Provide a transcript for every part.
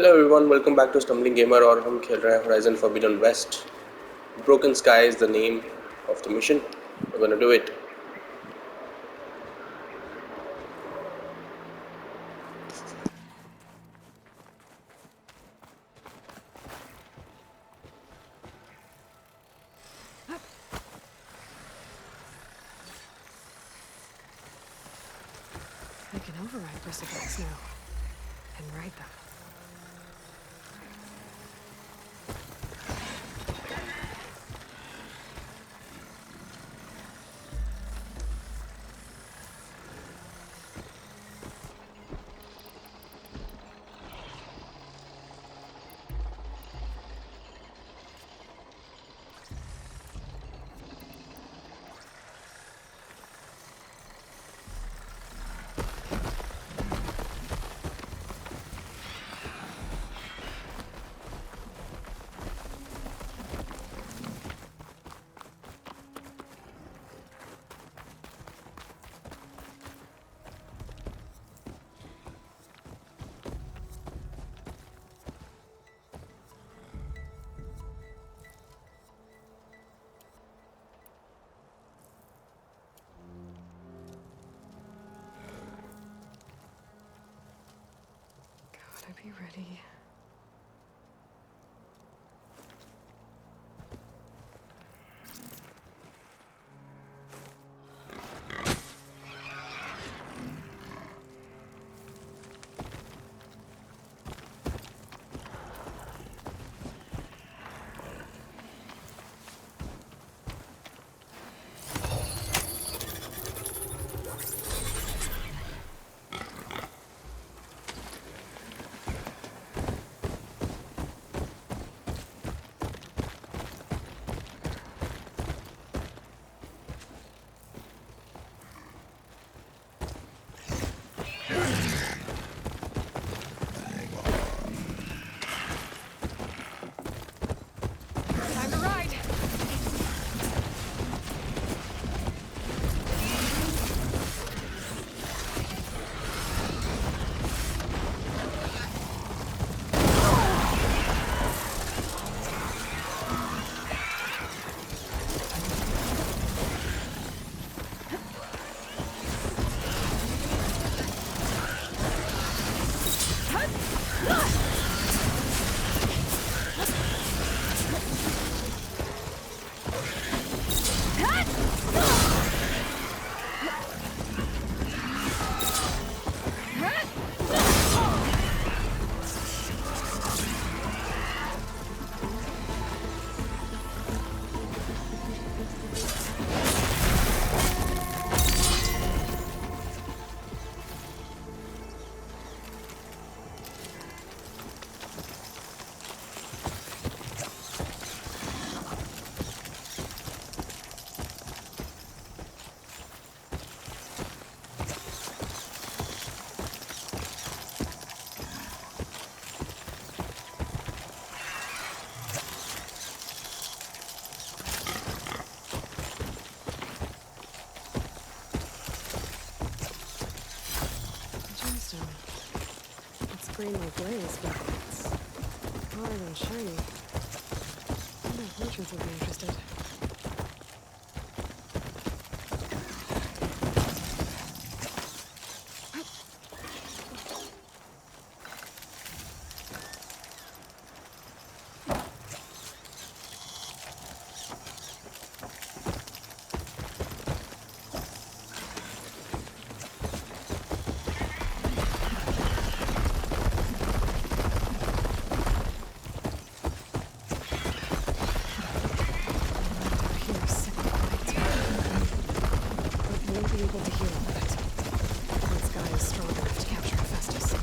Hello everyone, welcome back to Stumbling Gamer और हम खेल रहे हैं Horizon Forbidden West. Broken Sky is the name of the mission. We're gonna do it. I can override bristlecats now and ride them. Gotta be ready. Time to ride! Gemstone. It's green like glaze, but it's hard and shiny. I wonder if merchants would be interested. Here, sick with light. But won't be able to heal all of it. That sky is strong enough to capture Hephaestus.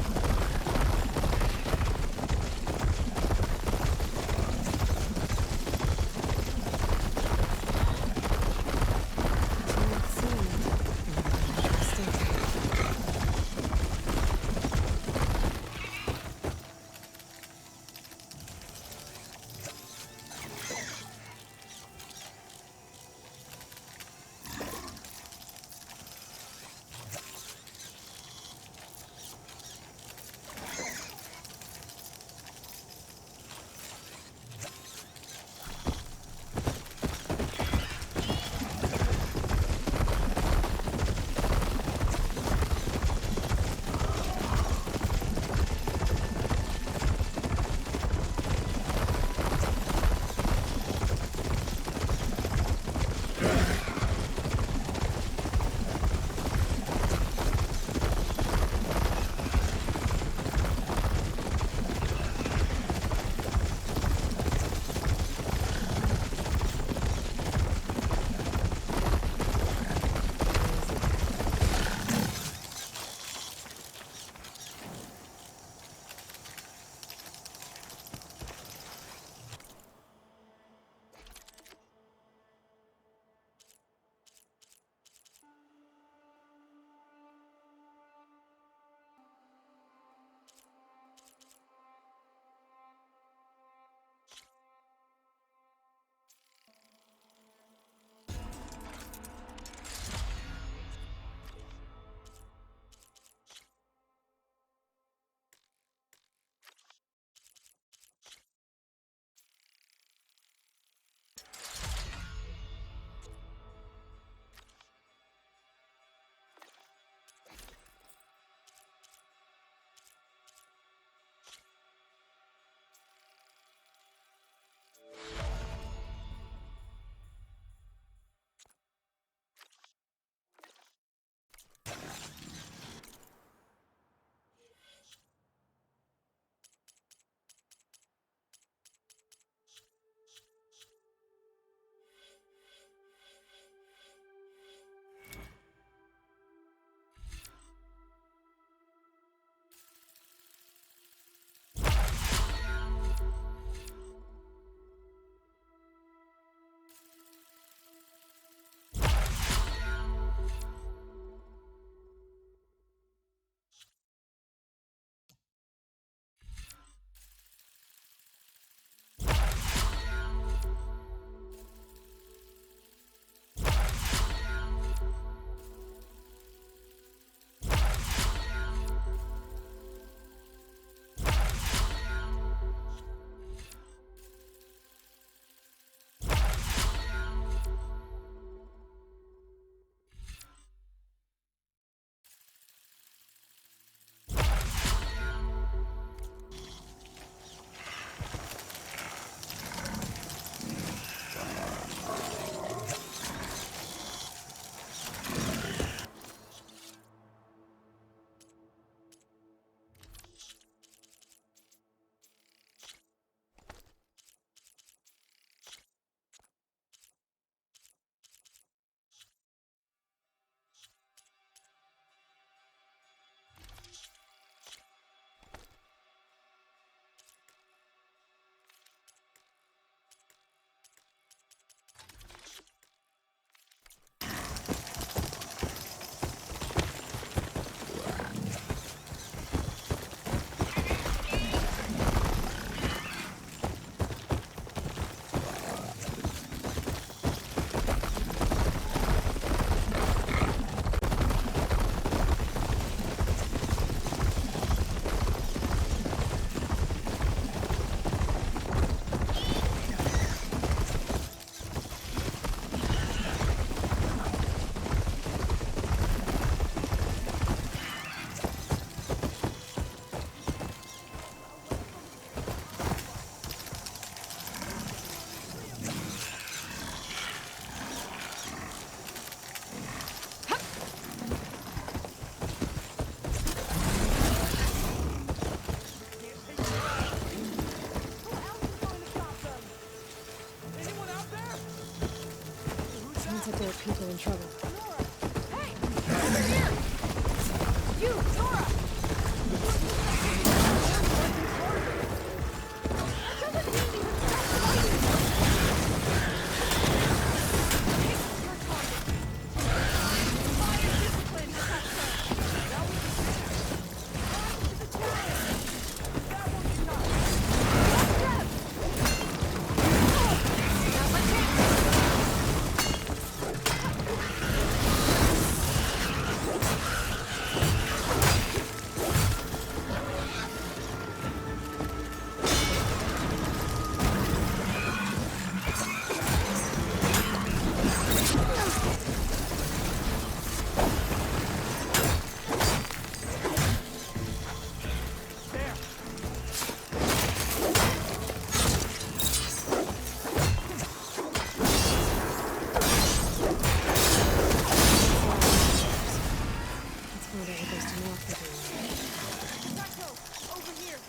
Let's find out what those Tenok are doing. Over here.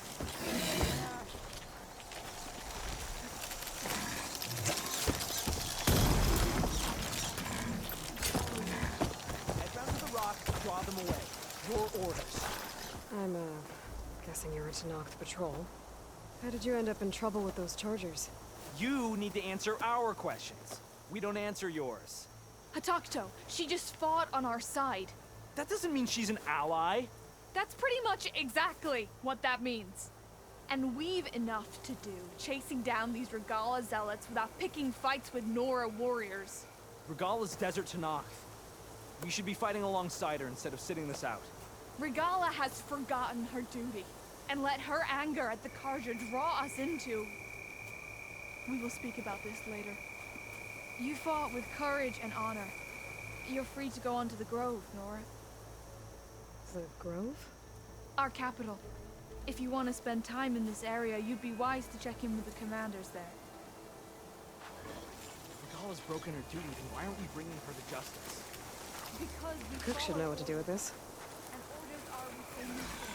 Head round to the rock, draw them away. Your orders. I'm, guessing you're a Tenok patrol. How did you end up in trouble with those Chargers? You need to answer our questions. We don't answer yours. Hatakto, she just fought on our side. That doesn't mean she's an ally. That's pretty much exactly what that means. And we've enough to do chasing down these Regala zealots without picking fights with Nora warriors. Regala's desert to Noct. We should be fighting alongside her instead of sitting this out. Regala has forgotten her duty and let her anger at the Carja draw us into... We will speak about this later. You fought with courage and honor. You're free to go on to the Grove, Nora. The Grove? Our capital. If you want to spend time in this area, you'd be wise to check in with the commanders there. If Regala's broken her duty, then why aren't we bringing her to justice? Because we Cook should know what to do with this. and orders are within the fight.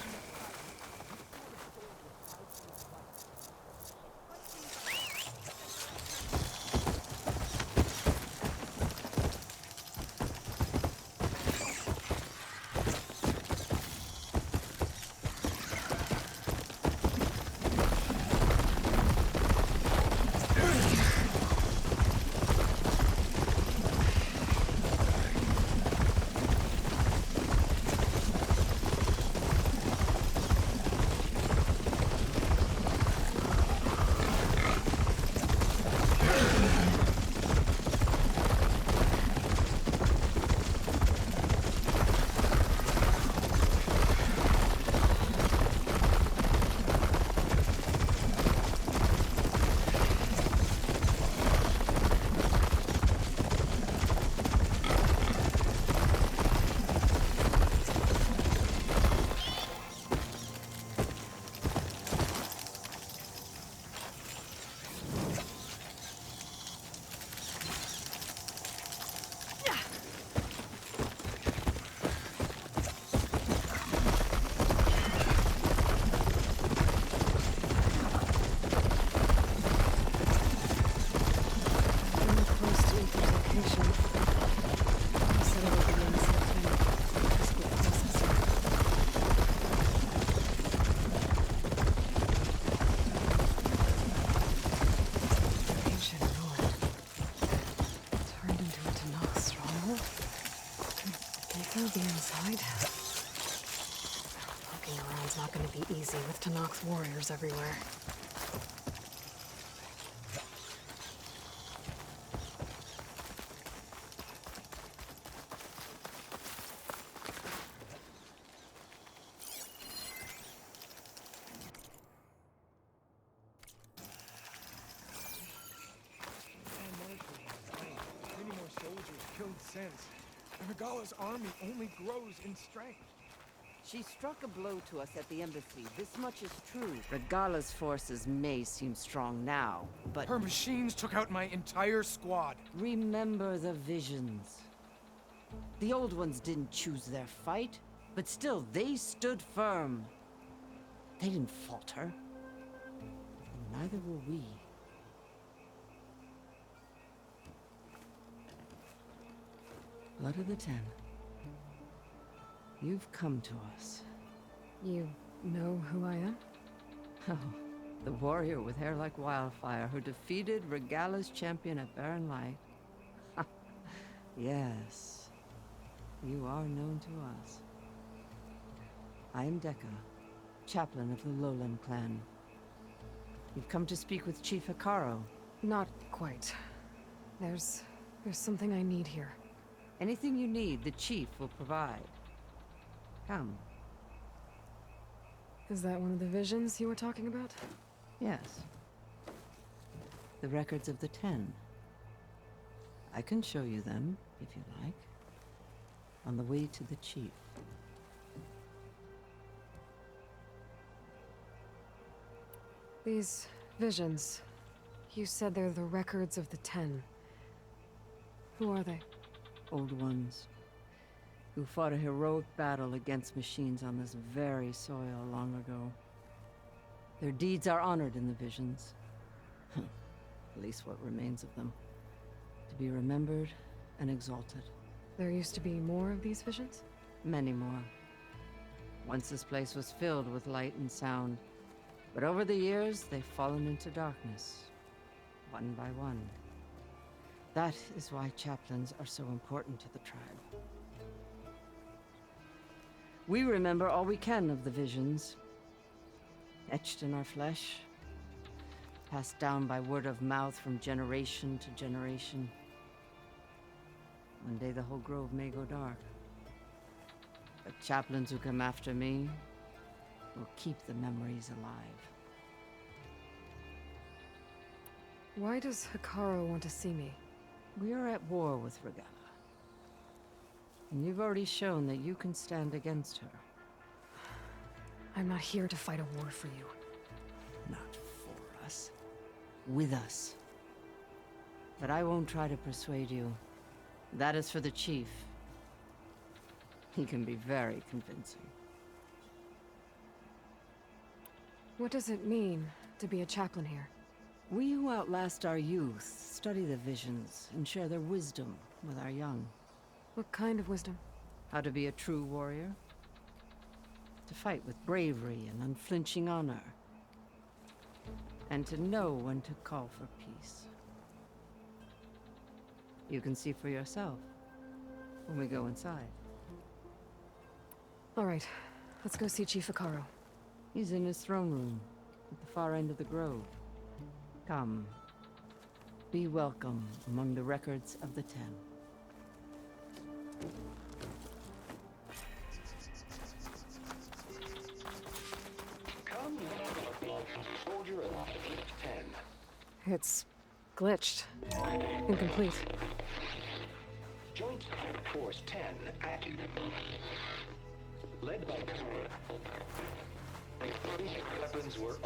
the inside. Poking around's not going to be easy with Tenok's warriors everywhere. Many more soldiers killed since. And Regala's army only grows in strength. She struck a blow to us at the embassy. This much is true. Regala's forces may seem strong now, but... Her machines took out my entire squad. remember the visions. The old ones didn't choose their fight, but still, they stood firm. They didn't falter. And neither will we. Blood of the Ten. You've come to us. You know who I am? Oh, the warrior with hair like wildfire who defeated Regala's champion at Barren Light. Yes, you are known to us. I am Dekka, chaplain of the Lowland clan. You've come to speak with Chief Hikaro. Not quite. There's something I need here. Anything you need, the chief will provide. Come. Is that one of the visions you were talking about? Yes. The records of the 10. I can show you them, if you like. On the way to the chief. These visions, you said they're the records of the 10. Who are they? Old ones. Who fought a heroic battle against machines on this very soil long ago. Their deeds are honored in the visions. At least what remains of them. To be remembered and exalted. There used to be more of these visions? Many more. Once this place was filled with light and sound. But over the years, they've fallen into darkness. One by one. That is why chaplains are so important to the tribe. We remember all we can of the visions. Etched in our flesh. Passed down by word of mouth from generation to generation. One day the whole grove may go dark. But chaplains who come after me will keep the memories alive. Why does Hikaro want to see me? We are at war with Regala. And you've already shown that you can stand against her. I'm not here to fight a war for you. Not for us. With us. But I won't try to persuade you. That is for the chief. He can be very convincing. What does it mean to be a chaplain here? We who outlast our youth study the visions and share their wisdom with our young. What kind of wisdom? How to be a true warrior. To fight with bravery and unflinching honor. And to know when to call for peace. You can see for yourself when we go inside. All right, let's go see Chief Hikaro. He's in his throne room at the far end of the grove. Come. Be welcome among the records of the 10. Come, soldier alive, 10. It's glitched. Incomplete. Joint Force 10 active. Led by weapons work.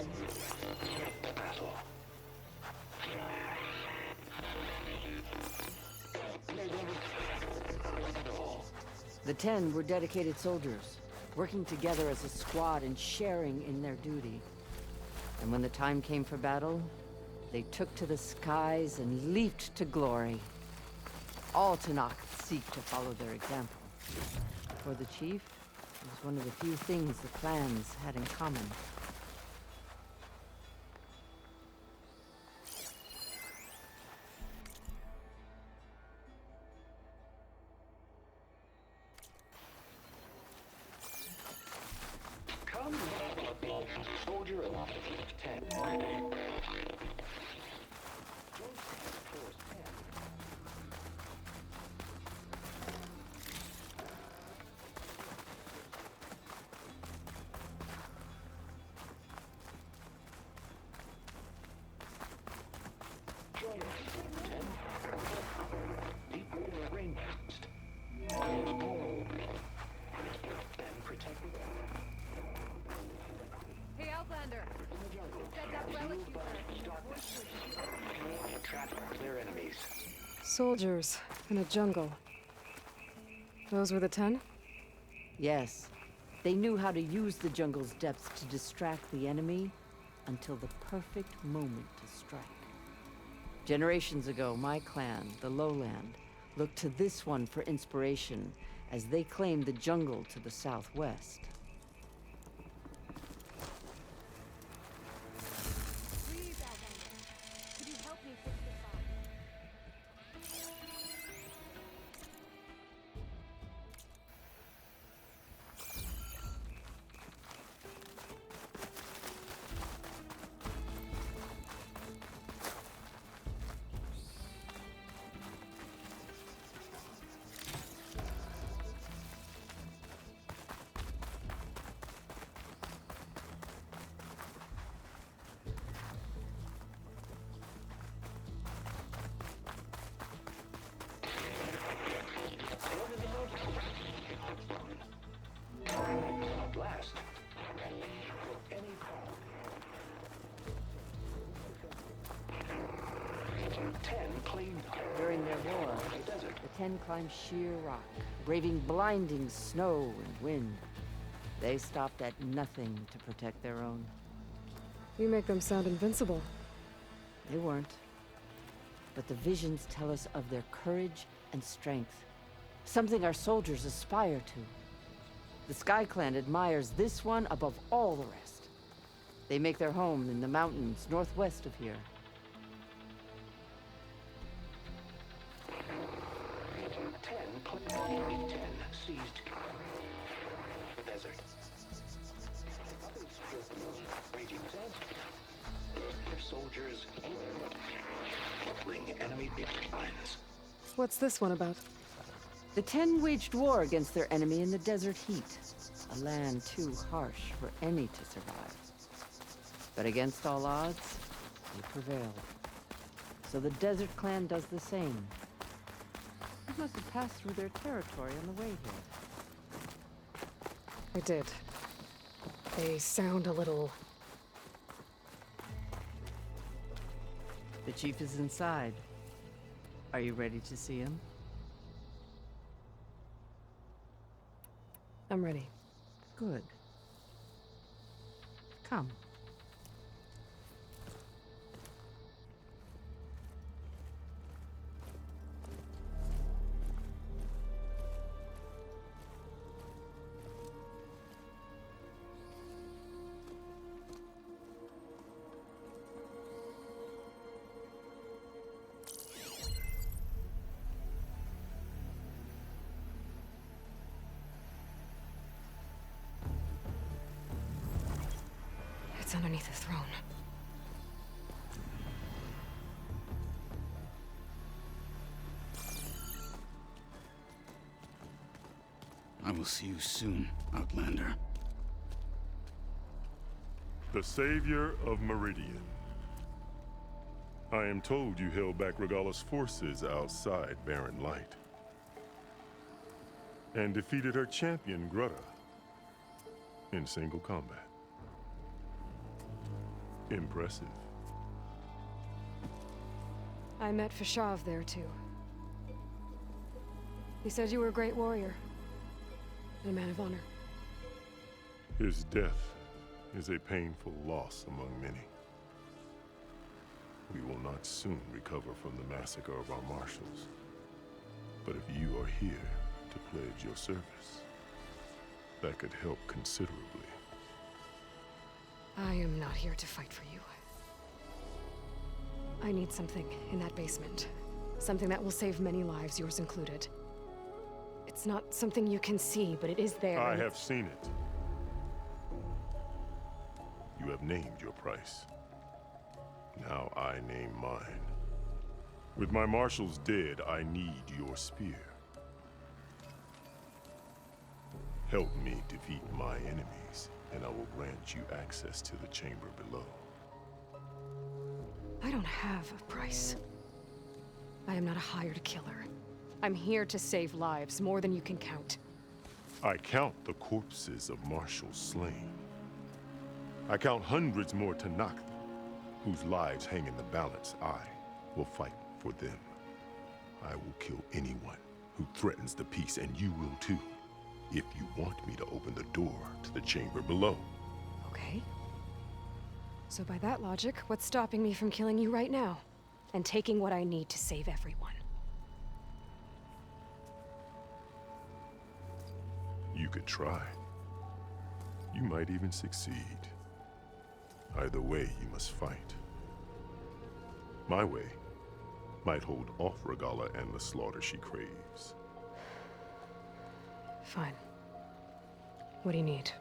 Battle. The 10 were dedicated soldiers, working together as a squad and sharing in their duty. And when the time came for battle, they took to the skies and leaped to glory. All Tanakh seek to follow their example. For the chief, it was one of the few things the clans had in common. Come, soldier alive, 10. Joint Force 10. Joint 10. Deep rain mist. And protect. Hey, Outlander! Said that relic you heard. Trap their enemies. Soldiers in a jungle. Those were the 10? Yes, they knew how to use the jungle's depths to distract the enemy until the perfect moment to strike. Generations ago, my clan, the Lowland, looked to this one for inspiration as they claim the jungle to the southwest. Please, Outlander. Could you help me fix this up? At last, for any call. 10 claimed During their war, the desert. the 10 climbed sheer rock, braving blinding snow and wind. They stopped at nothing to protect their own. You make them sound invincible. They weren't. But the visions tell us of their courage and strength, something our soldiers aspire to. The Sky Clan admires this one above all the rest. They make their home in the mountains northwest of here. 10 claimed 10 seized the desert. Raging sands. Their soldiers killing enemy lines. What's this one about? The 10 waged war against their enemy in the desert heat, a land too harsh for any to survive. But against all odds, they prevailed. So the Desert Clan does the same. You must have passed through their territory on the way here. I did. They sound a little... The chief is inside. Are you ready to see him? I'm ready. Good. Come. It's underneath the throne. I will see you soon, Outlander. The savior of Meridian. I am told you held back Regalla's forces outside Barren Light. And defeated her champion, Grutta, in single combat. Impressive. I met Fashav there, too. He said you were a great warrior. And a man of honor. His death is a painful loss among many. We will not soon recover from the massacre of our marshals. But if you are here to pledge your service, that could help considerably. I am not here to fight for you. I need something in that basement. Something that will save many lives, yours included. It's not something you can see, but it is there. I have seen it. You have named your price. Now I name mine. With my marshals dead, I need your spear. Help me defeat my enemies, and I will grant you access to the chamber below. I don't have a price. I am not a hired killer. I'm here to save lives, more than you can count. I count the corpses of marshals slain. I count hundreds more Tanakh, whose lives hang in the balance. I will fight for them. I will kill anyone who threatens the peace, and you will too, if you want me to open the door to the chamber below. Okay. So by that logic, what's stopping me from killing you right now? And taking what I need to save everyone? You could try. You might even succeed. Either way, you must fight. My way might hold off Regala and the slaughter she craves. Fine. What do you need?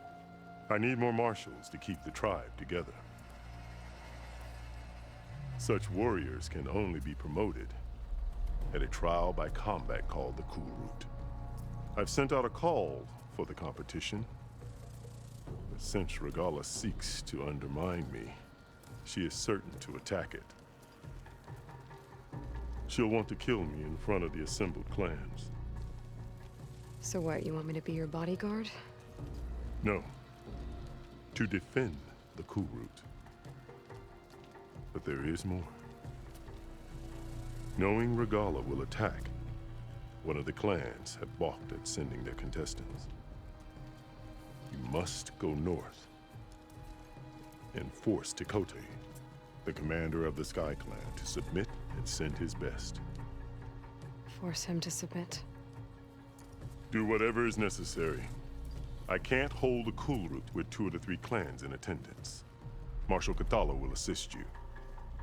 I need more marshals to keep the tribe together. Such warriors can only be promoted at a trial by combat called the Cool Route. I've sent out a call for the competition. But since Regala seeks to undermine me, she is certain to attack it. She'll want to kill me in front of the assembled clans. So what, you want me to be your bodyguard? No. To defend the Cool Route. But there is more. Knowing Regala will attack, one of the clans have balked at sending their contestants. You must go north and force Tekote, the commander of the Sky Clan, to submit and send his best. Force him to submit? Do whatever is necessary. I can't hold the Cool Route with 2 of the 3 clans in attendance. Marshal Cathala will assist you.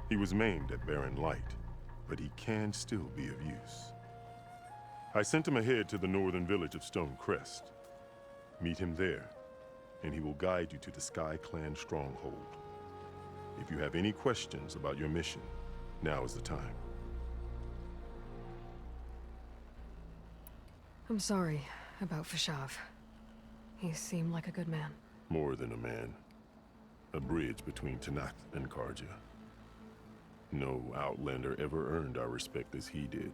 He was maimed at Barren Light, but he can still be of use. I sent him ahead to the northern village of Stone Crest. Meet him there, and he will guide you to the Sky Clan stronghold. If you have any questions about your mission, now is the time. I'm sorry about Fashav. He seemed like a good man. More than a man. A bridge between Tanakh and Karja. No Outlander ever earned our respect as he did.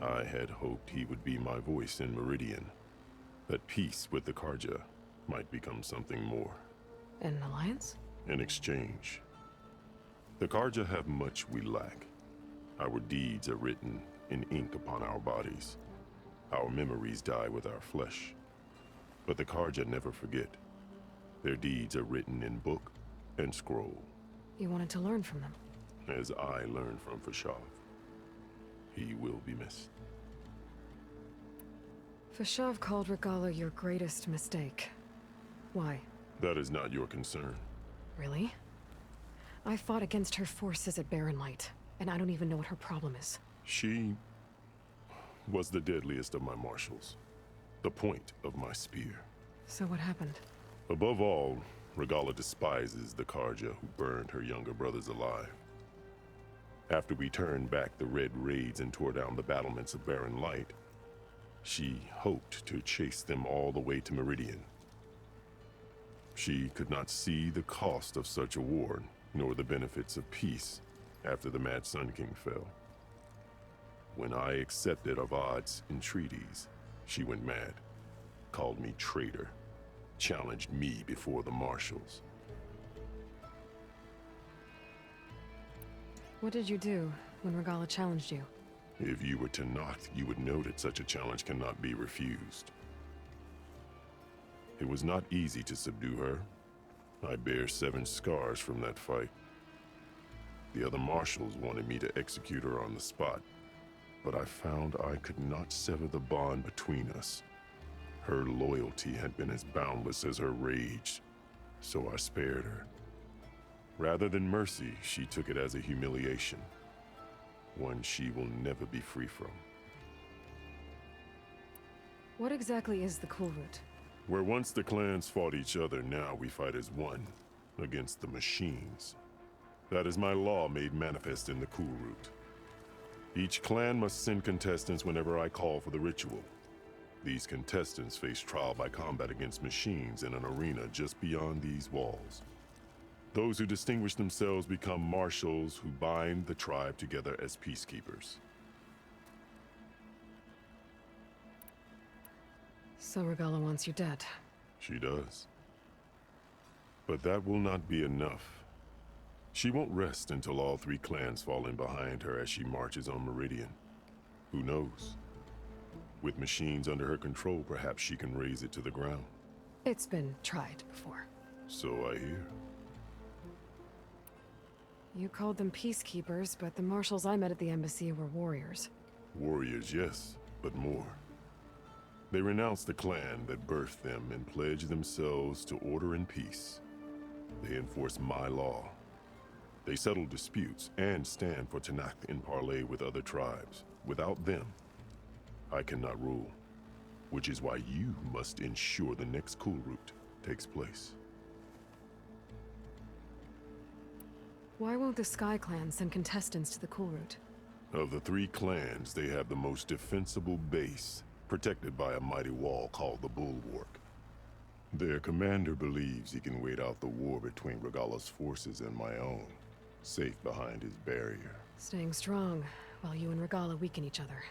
I had hoped he would be my voice in Meridian, that peace with the Karja might become something more. An alliance? In exchange. The Karja have much we lack. Our deeds are written in ink upon our bodies. Our memories die with our flesh. But the Karja never forget. Their deeds are written in book and scroll. You wanted to learn from them? As I learned from Fashav. He will be missed. Fashav called Regala your greatest mistake. Why? That is not your concern. Really? I fought against her forces at Barren Light, and I don't even know what her problem is. She was the deadliest of my marshals. The point of my spear. So what happened? Above all, Regala despises the Karja who burned her younger brothers alive. After we turned back the Red Raids and tore down the battlements of Barren Light, she hoped to chase them all the way to Meridian. She could not see the cost of such a war, nor the benefits of peace after the Mad Sun King fell. When I accepted Avad's entreaties, she went mad, called me traitor, challenged me before the marshals. What did you do when Regala challenged you? If you were Tanakh, you would know that such a challenge cannot be refused. It was not easy to subdue her. I bear 7 scars from that fight. The other marshals wanted me to execute her on the spot, but I found I could not sever the bond between us. Her loyalty had been as boundless as her rage, so I spared her. Rather than mercy, she took it as a humiliation, one she will never be free from. What exactly is the Cool Route? Where once the clans fought each other, now we fight as one, against the machines. That is my law made manifest in the Cool Route. Each clan must send contestants whenever I call for the ritual. These contestants face trial by combat against machines in an arena just beyond these walls. Those who distinguish themselves become marshals who bind the tribe together as peacekeepers. So Regala wants you dead. She does. But that will not be enough. She won't rest until all 3 clans fall in behind her as she marches on Meridian. Who knows? With machines under her control, perhaps she can raise it to the ground. It's been tried before. So I hear. You called them peacekeepers, but the marshals I met at the embassy were warriors. Warriors, yes, but more. They renounce the clan that birthed them and pledge themselves to order and peace. They enforce my law. They settle disputes and stand for Tanakh in parley with other tribes. Without them, I cannot rule, which is why you must ensure the next cool route takes place. Why won't the Sky Clan send contestants to the Cool Route? Of the 3 clans, they have the most defensible base, protected by a mighty wall called the Bulwark. Their commander believes he can wait out the war between Regalla's forces and my own, safe behind his barrier. Staying strong, while you and Regalla weaken each other.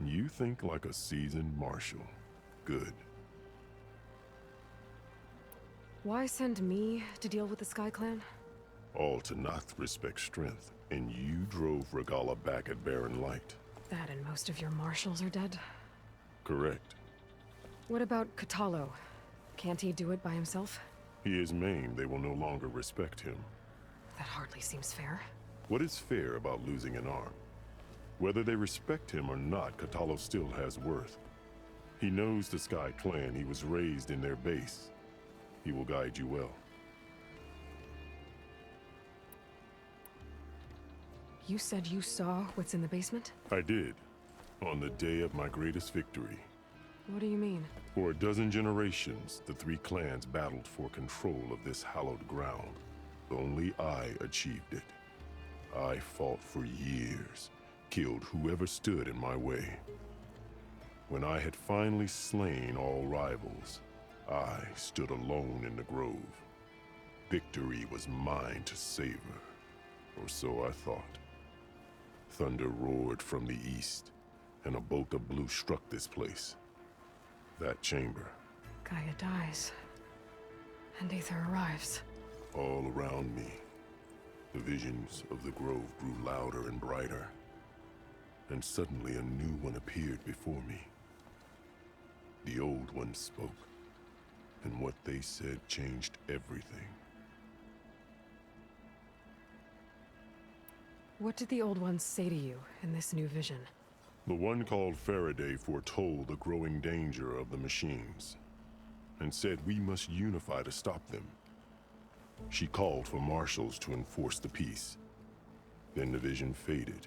You think like a seasoned marshal. Good. Why send me to deal with the Sky Clan? All Tanakh respect strength, and you drove Regalla back at Barren Light. That and most of your marshals are dead? Correct. What about Katalo? Can't he do it by himself? He is maimed. They will no longer respect him. That hardly seems fair. What is fair about losing an arm? Whether they respect him or not, Katalo still has worth. He knows the Sky Clan. He was raised in their base. He will guide you well. You said you saw what's in the basement? I did, on the day of my greatest victory. What do you mean? For a dozen generations, the 3 clans battled for control of this hallowed ground. Only I achieved it. I fought for years, killed whoever stood in my way. When I had finally slain all rivals, I stood alone in the grove. Victory was mine to savor, or so I thought. Thunder roared from the east, and a bolt of blue struck this place. That chamber. Gaia dies. And Aether arrives. All around me, the visions of the grove grew louder and brighter. And suddenly a new one appeared before me. The old one spoke, and what they said changed everything. What did the old ones say to you in this new vision? The one called Faraday foretold the growing danger of the machines, and said we must unify to stop them. She called for marshals to enforce the peace. Then the vision faded,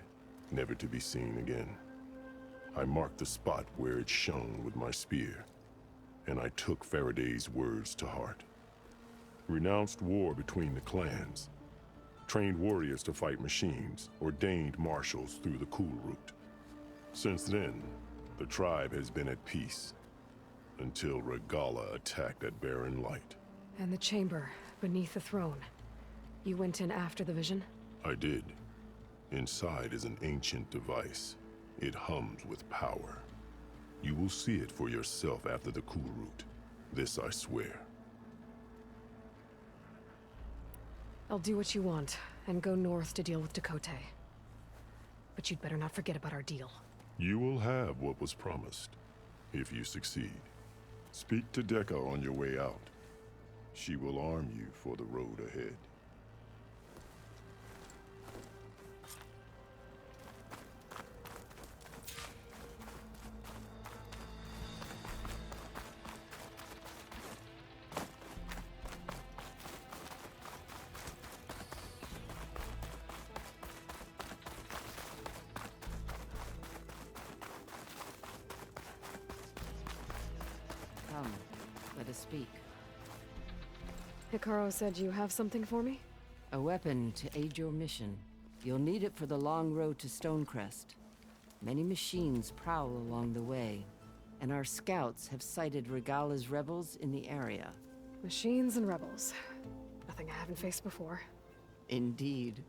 never to be seen again. I marked the spot where it shone with my spear, and I took Faraday's words to heart. Renounced war between the clans, trained warriors to fight machines, ordained marshals through the Cool Route. Since then, the tribe has been at peace, until Regalla attacked at Barren Light. And the chamber, beneath the throne. You went in after the vision? I did. Inside is an ancient device. It hums with power. You will see it for yourself after the Cool Route. This I swear. I'll do what you want, and go north to deal with Dakota. But you'd better not forget about our deal. You will have what was promised, if you succeed. Speak to Dekka on your way out. She will arm you for the road ahead. Come, let us speak. Hikaru said you have something for me? A weapon to aid your mission. You'll need it for the long road to Stonecrest. Many machines prowl along the way, and our scouts have sighted Regalla's rebels in the area. Machines and rebels. Nothing I haven't faced before. Indeed.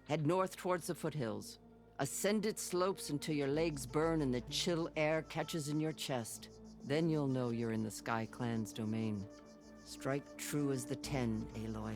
Head north towards the foothills. Ascend its slopes until your legs burn and the chill air catches in your chest. Then you'll know you're in the Sky Clan's domain. Strike true as the 10, Aloy.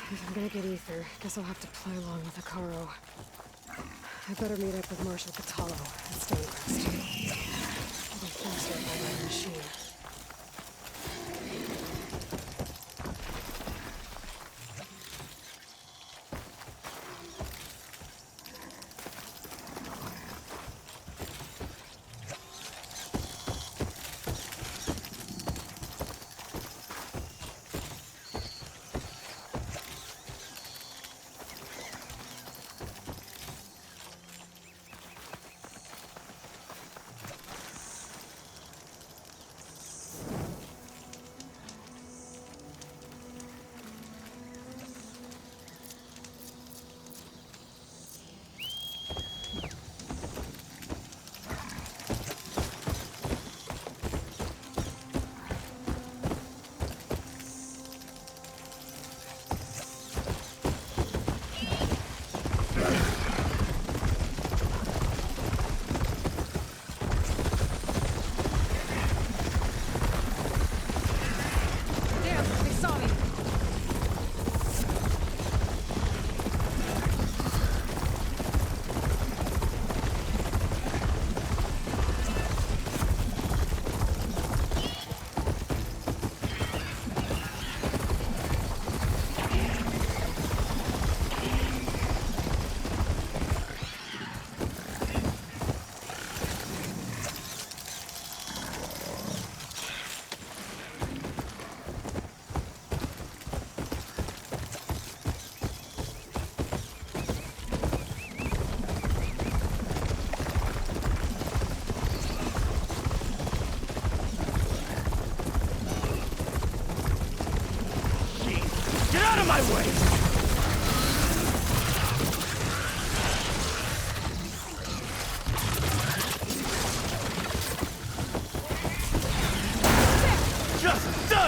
If I'm gonna get ether, guess I'll have to play along with Akaro. I better meet up with Marshal Catalo at Stonecrest. I'll be faster if I ride a machine.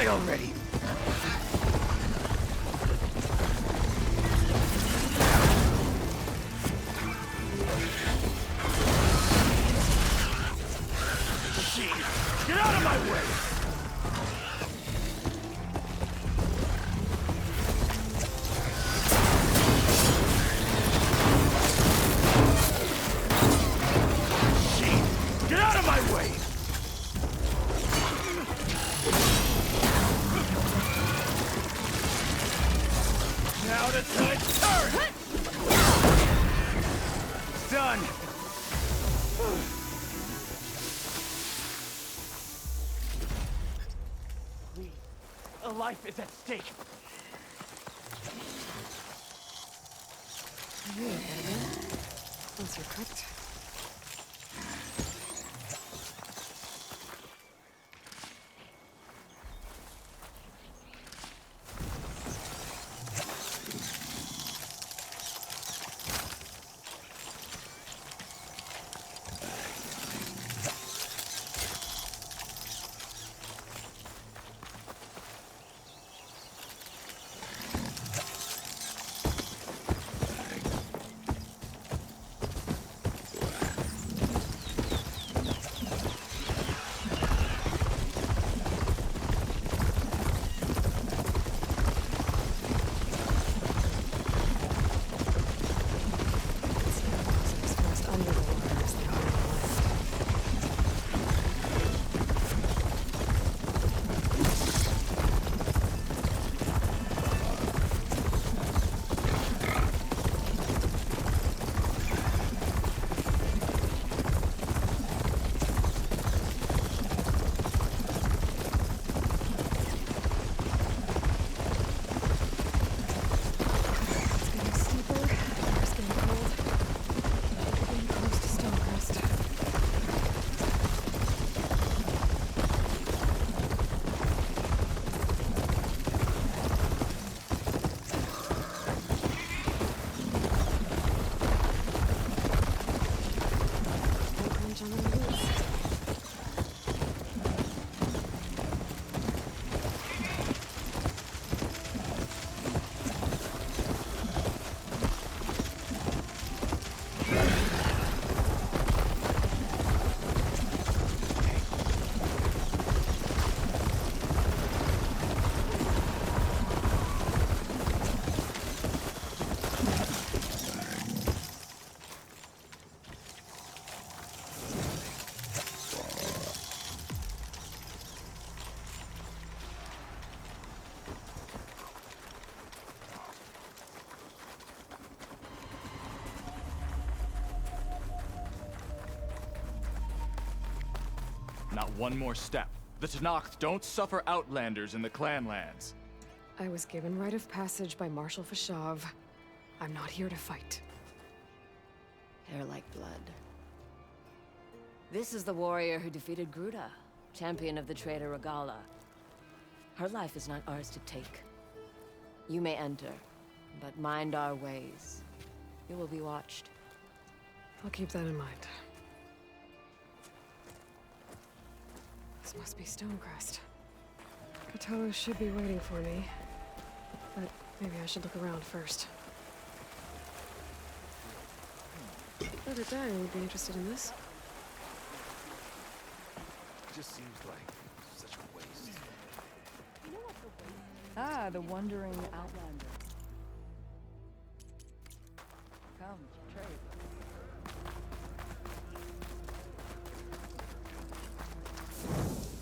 Already! Get out of my way! Get out of my way! Now the tide's turned! Done! A life is at stake. I knew it, baby. Once you're cooked. Not one more step. The Tenakth don't suffer outlanders in the clan lands. I was given rite of passage by Marshal Fashav. I'm not here to fight. Hair like blood. This is the warrior who defeated Gruda, champion of the traitor Regala. Her life is not ours to take. You may enter, but mind our ways. You will be watched. I'll keep that in mind. This must be Stonecrest. Kotallo should be waiting for me, but maybe I should look around first. Brother Dyer would be interested in this. Just seems like such a waste. Ah, the wandering outlander. Come, trade.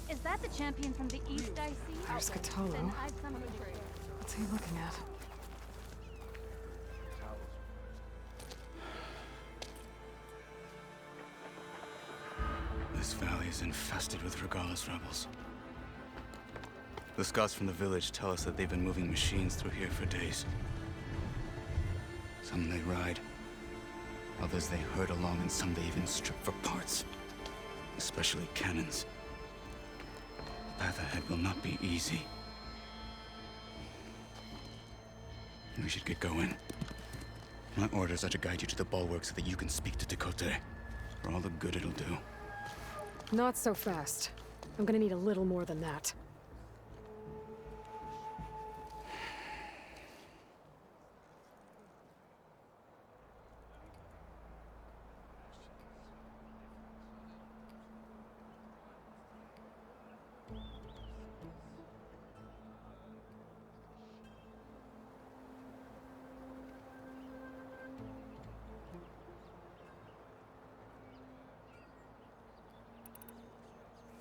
Is that the champion from the East I see? There's Kotallo. Then I'd come to trade. What's he looking at? This valley is infested with Regala's rebels. The scouts from the village tell us that they've been moving machines through here for days. Some they ride, others they herd along, and some they even strip for parts. Especially cannons. The path ahead will not be easy. We should get going. My orders are to guide you to the bulwark so that you can speak to Tekote. For all the good it'll do. Not so fast. I'm gonna need a little more than that.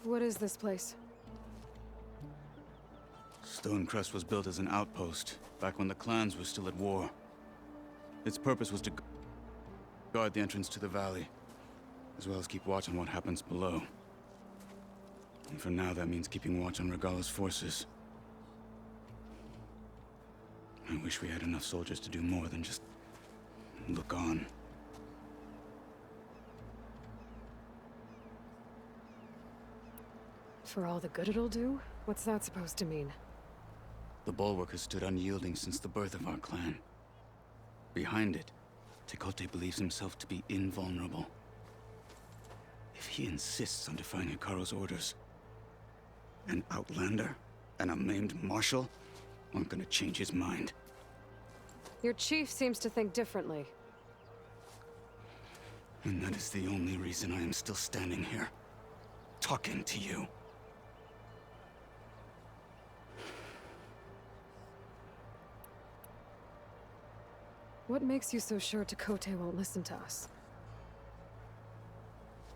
What is this place? Stonecrest was built as an outpost, back when the clans were still at war. Its purpose was to guard the entrance to the valley, as well as keep watch on what happens below. And for now, that means keeping watch on Regala's forces. I wish we had enough soldiers to do more than just look on. For all the good it'll do? What's that supposed to mean? The bulwark has stood unyielding since the birth of our clan. Behind it, Tekote believes himself to be invulnerable. If he insists on defying Hikaru's orders, an outlander and a maimed marshal aren't gonna change his mind. Your chief seems to think differently. And that is the only reason I am still standing here, talking to you. What makes you so sure Tekote won't listen to us?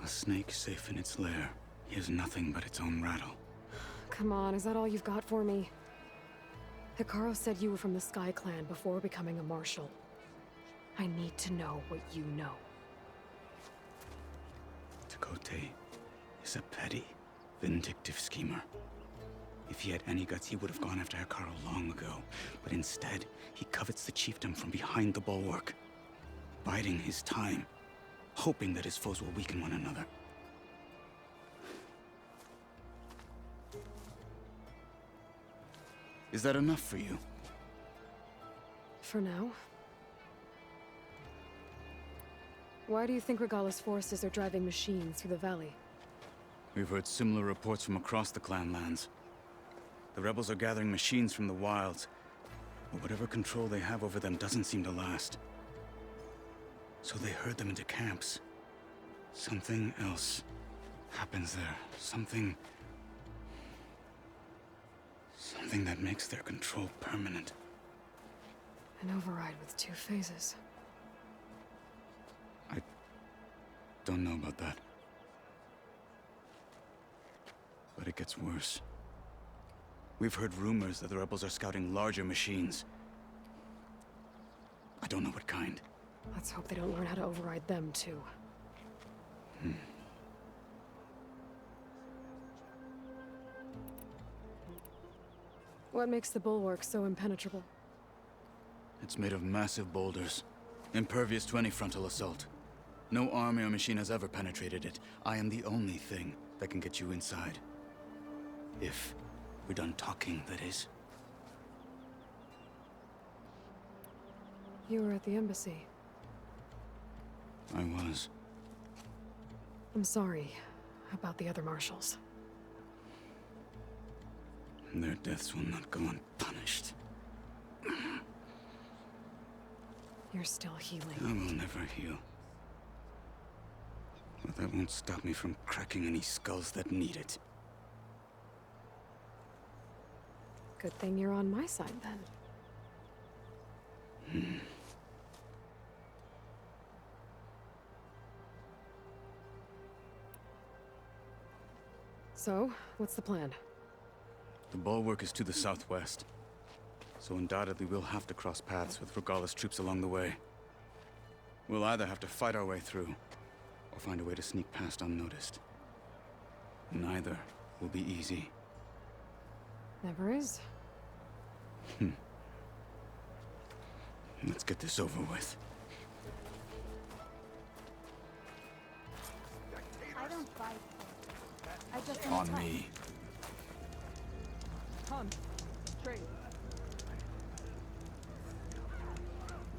A snake safe in its lair hears nothing but its own rattle. Come on, is that all you've got for me? Hikaru said you were from the Sky Clan before becoming a marshal. I need to know what you know. Tekote is a petty, vindictive schemer. If he had any guts, he would have gone after Hikaru long ago. But instead, he covets the chiefdom from behind the bulwark, biding his time, hoping that his foes will weaken one another. Is that enough for you? For now. Why do you think Regala's forces are driving machines through the valley? We've heard similar reports from across the clan lands. The rebels are gathering machines from the wilds, but whatever control they have over them doesn't seem to last. So they herd them into camps. Something else happens there. Something that makes their control permanent. An override with 2 phases. I don't know about that. But it gets worse. We've heard rumors that the rebels are scouting larger machines. I don't know what kind. Let's hope they don't learn how to override them, too. What makes the bulwark so impenetrable? It's made of massive boulders, impervious to any frontal assault. No army or machine has ever penetrated it. I am the only thing that can get you inside. If we're done talking, that is. You were at the embassy. I was. I'm sorry about the other marshals. Their deaths will not go unpunished. You're still I healing. will never heal. But that won't stop me from cracking any skulls that need it. Good thing you're on my side, then. So, what's the plan? The bulwark is to the southwest, so undoubtedly we'll have to cross paths with Regalla's troops along the way. We'll either have to fight our way through, or find a way to sneak past unnoticed. Neither will be easy. Never is. Let's get this over with. I don't fight. I just On talk. me. Hunt. Trade.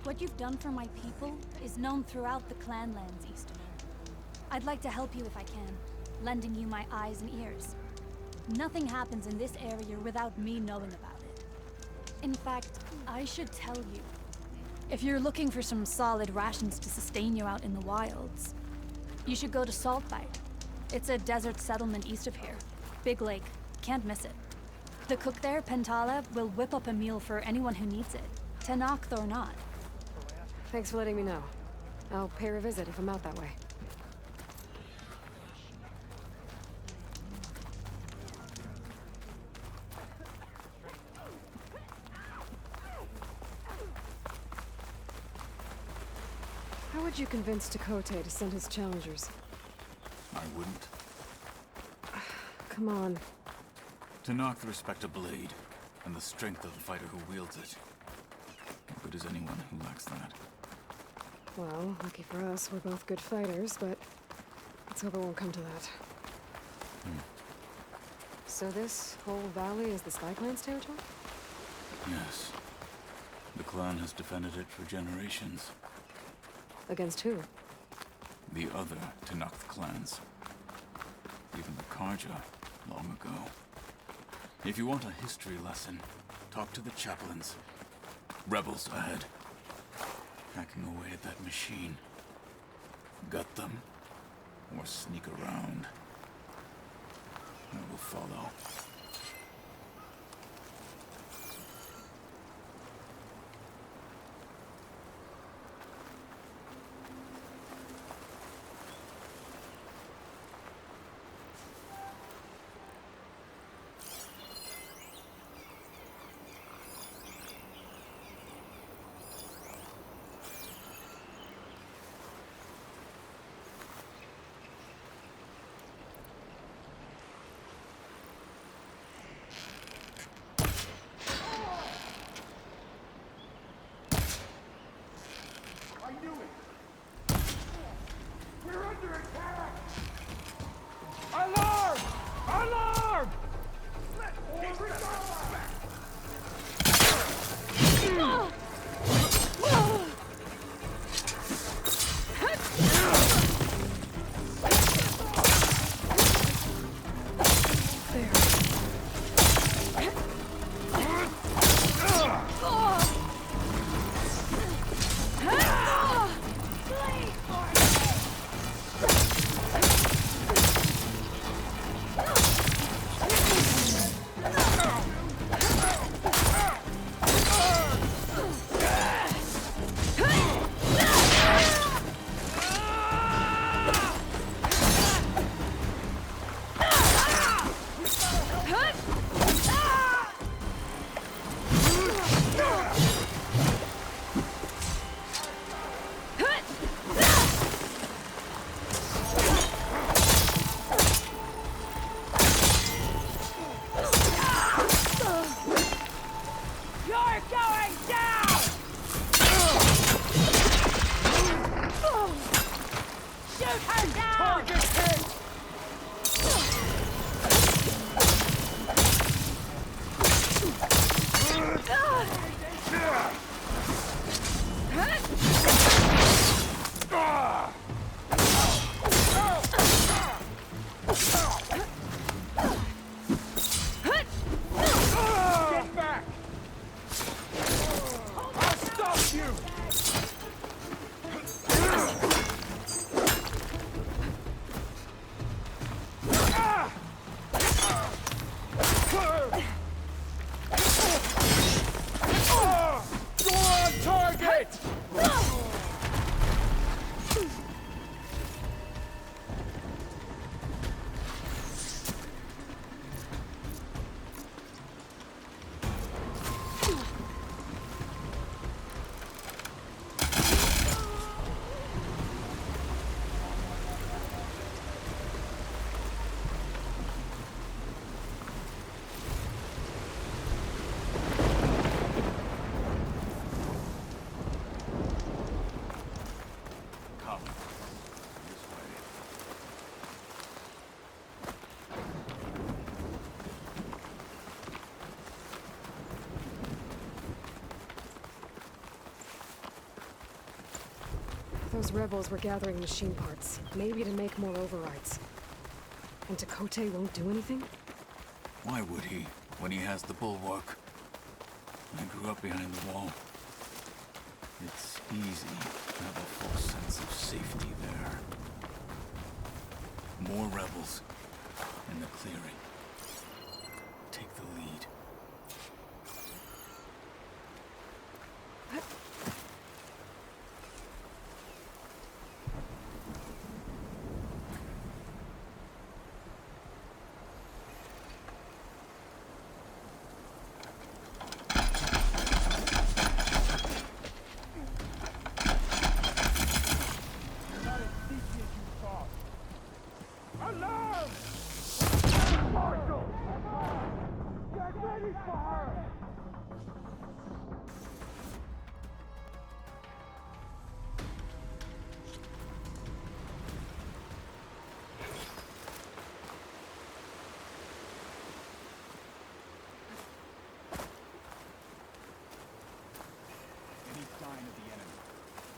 What you've done for my people is known throughout the clan lands east of here. I'd like to help you if I can, lending you my eyes and ears. Nothing happens in this area without me knowing about it. In fact, I should tell you. If you're looking for some solid rations to sustain you out in the wilds, you should go to Saltbite. It's a desert settlement east of here. Big lake. Can't miss it. The cook there, Pentala, will whip up a meal for anyone who needs it. Tenakth or not. Thanks for letting me know. I'll pay her a visit if I'm out that way. How would you convince Tekote to send his challengers? I wouldn't. Come on. Tenakth respect a blade, and the strength of the fighter who wields it. How good is anyone who lacks that? Well, lucky for us, we're both good fighters, but let's hope it won't come to that. So this whole valley is the Sky Clan's territory? Yes. The clan has defended it for generations. Against who? The other Tenakth clans. Even the Karja, long ago. If you want a history lesson, talk to the chaplains. Rebels ahead. Hacking away at that machine. Gut them, or sneak around. I will follow. Target hit! Get back! I'll stop you! You're on target! Come. This way. Those rebels were gathering machine parts, maybe to make more overrides. And Tekote won't do anything? Why would he, when he has the bulwark? I grew up behind the wall. It's easy to have a false sense of safety there. More rebels in the clearing. Take the lead. You're not as sneaky as you thought. Alarm! Marshal! Get ready for her! Any sign of the enemy?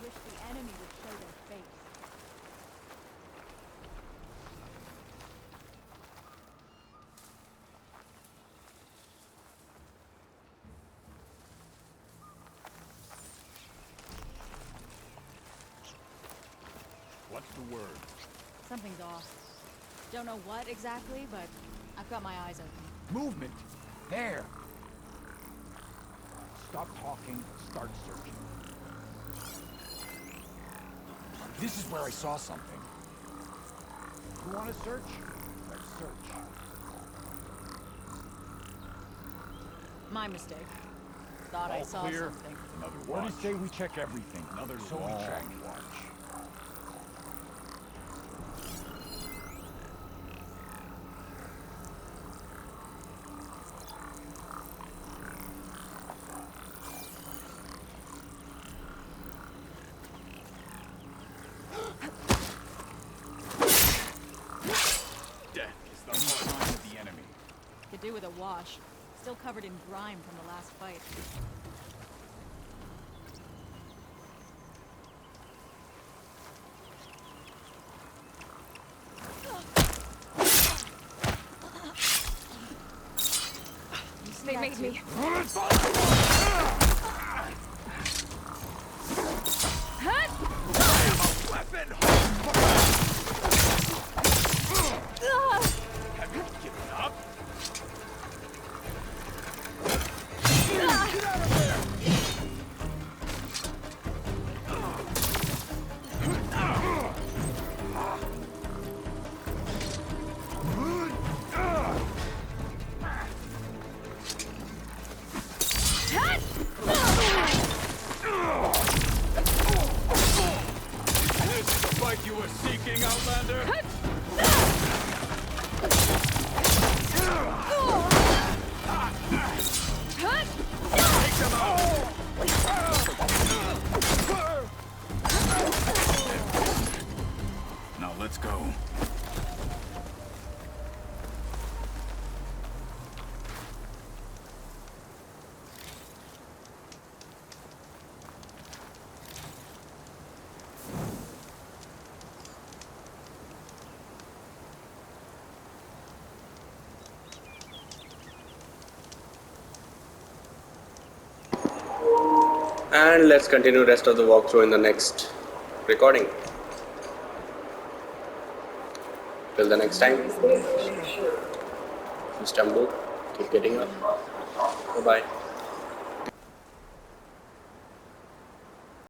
Wish the enemy would show their face. What's the word? Something's off. Don't know what exactly, but I've got my eyes open. Movement! There! Stop talking, start searching. This is where I saw something. You want to search? Let's search. My mistake. Thought I saw something. Another watch. What do you say we check everything? Another so we check. Watch. Death is the sign of the enemy. Could do with a wash. Still covered in grime from the last fight. They made me. Weapon! Have you given up? Get out of there! Let's go. And let's continue rest of the walkthrough in the next recording. Till the next time, if you stumble, keep getting up. Bye bye.